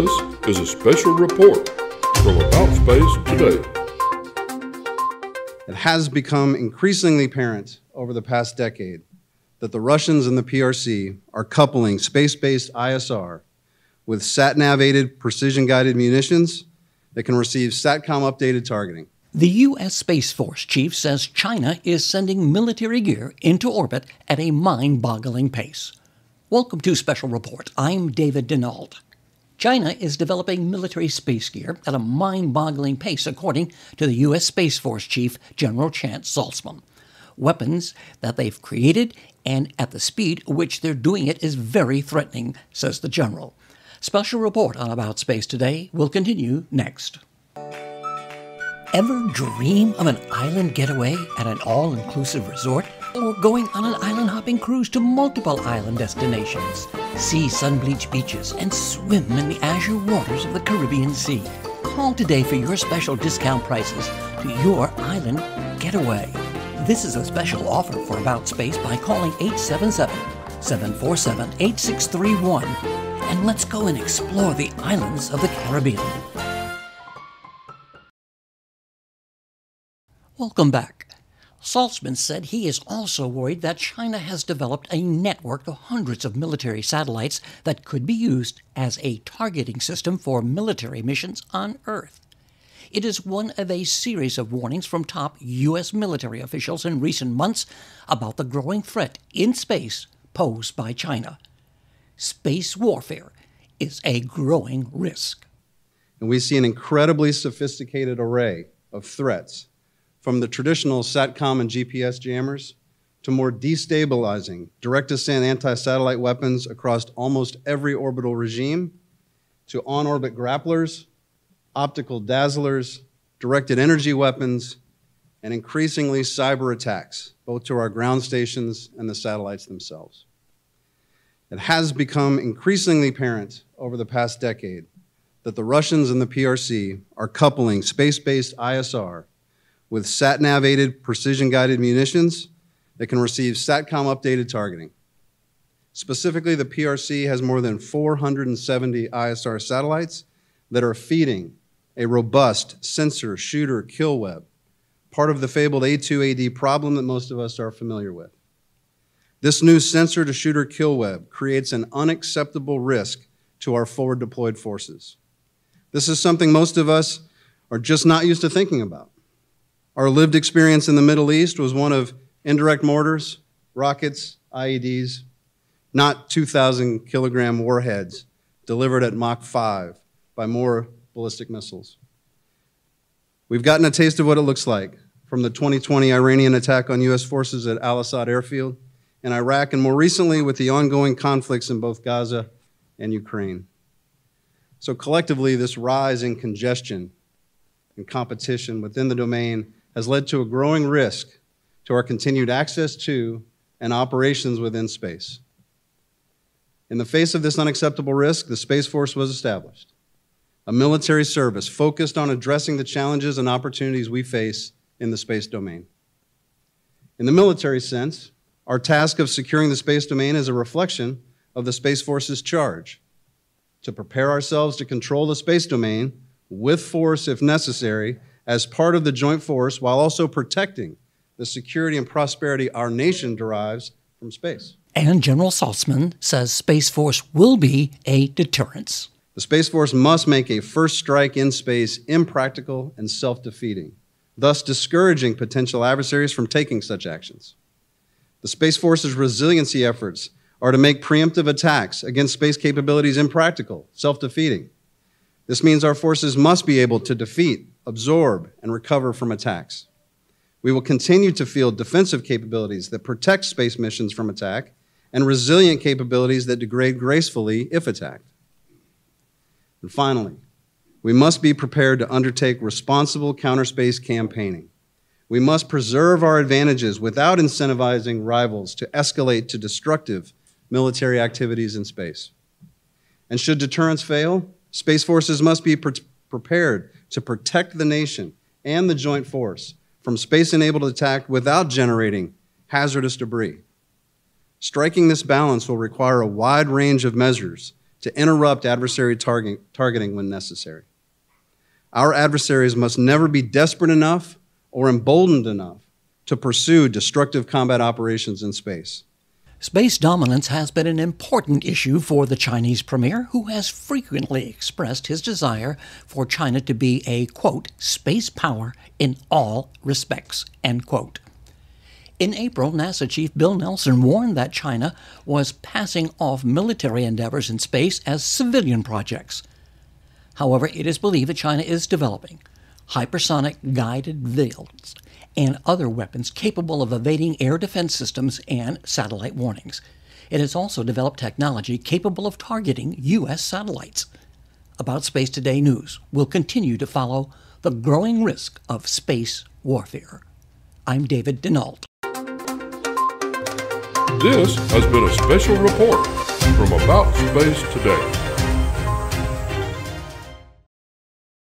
This is a special report from About Space Today. It has become increasingly apparent over the past decade that the Russians and the PRC are coupling space-based ISR with sat-nav-aided precision-guided munitions that can receive SATCOM-updated targeting. The U.S. Space Force chief says China is sending military gear into orbit at a mind-boggling pace. Welcome to Special Report. I'm David Denault. China is developing military space gear at a mind-boggling pace, according to the U.S. Space Force chief, General Chance Saltzman. Weapons that they've created and at the speed which they're doing it is very threatening, says the general. Special Report on About Space Today will continue next. Ever dream of an island getaway at an all-inclusive resort? Or going on an island-hopping cruise to multiple island destinations? See sun-bleached beaches and swim in the azure waters of the Caribbean Sea. Call today for your special discount prices to your island getaway. This is a special offer for About Space by calling 877-747-8631. And let's go and explore the islands of the Caribbean. Welcome back. Saltzman said he is also worried that China has developed a network of hundreds of military satellites that could be used as a targeting system for military missions on Earth. It is one of a series of warnings from top U.S. military officials in recent months about the growing threat in space posed by China. Space warfare is a growing risk. And we see an incredibly sophisticated array of threats, from the traditional SATCOM and GPS jammers to more destabilizing direct-to-sand anti-satellite weapons across almost every orbital regime, to on-orbit grapplers, optical dazzlers, directed energy weapons, and increasingly cyber attacks, both to our ground stations and the satellites themselves. It has become increasingly apparent over the past decade that the Russians and the PRC are coupling space-based ISR with sat-nav-aided precision-guided munitions that can receive SATCOM-updated targeting. Specifically, the PRC has more than 470 ISR satellites that are feeding a robust sensor, shooter, kill web, part of the fabled A2AD problem that most of us are familiar with. This new sensor-to-shooter kill web creates an unacceptable risk to our forward-deployed forces. This is something most of us are just not used to thinking about. Our lived experience in the Middle East was one of indirect mortars, rockets, IEDs, not 2,000-kilogram warheads delivered at Mach 5 by more ballistic missiles. We've gotten a taste of what it looks like from the 2020 Iranian attack on U.S. forces at Al-Assad airfield in Iraq, and more recently with the ongoing conflicts in both Gaza and Ukraine. So collectively, this rise in congestion and competition within the domain has led to a growing risk to our continued access to and operations within space. In the face of this unacceptable risk, the Space Force was established, a military service focused on addressing the challenges and opportunities we face in the space domain. In the military sense, our task of securing the space domain is a reflection of the Space Force's charge to prepare ourselves to control the space domain with force if necessary as part of the joint force, while also protecting the security and prosperity our nation derives from space. And General Saltzman says Space Force will be a deterrence. The Space Force must make a first strike in space impractical and self-defeating, thus discouraging potential adversaries from taking such actions. The Space Force's resiliency efforts are to make preemptive attacks against space capabilities impractical, self-defeating. This means our forces must be able to defeat, absorb, and recover from attacks. We will continue to field defensive capabilities that protect space missions from attack and resilient capabilities that degrade gracefully if attacked. And finally, we must be prepared to undertake responsible counter-space campaigning. We must preserve our advantages without incentivizing rivals to escalate to destructive military activities in space. And should deterrence fail, Space Forces must be prepared to protect the nation and the joint force from space-enabled attack without generating hazardous debris. Striking this balance will require a wide range of measures to interrupt adversary targeting when necessary. Our adversaries must never be desperate enough or emboldened enough to pursue destructive combat operations in space. Space dominance has been an important issue for the Chinese premier, who has frequently expressed his desire for China to be a, quote, space power in all respects, end quote. In April, NASA Chief Bill Nelson warned that China was passing off military endeavors in space as civilian projects. However, it is believed that China is developing hypersonic guided vehicles and other weapons capable of evading air defense systems and satellite warnings. It has also developed technology capable of targeting U.S. satellites. About Space Today News will continue to follow the growing risk of space warfare. I'm David Denault. This has been a special report from About Space Today.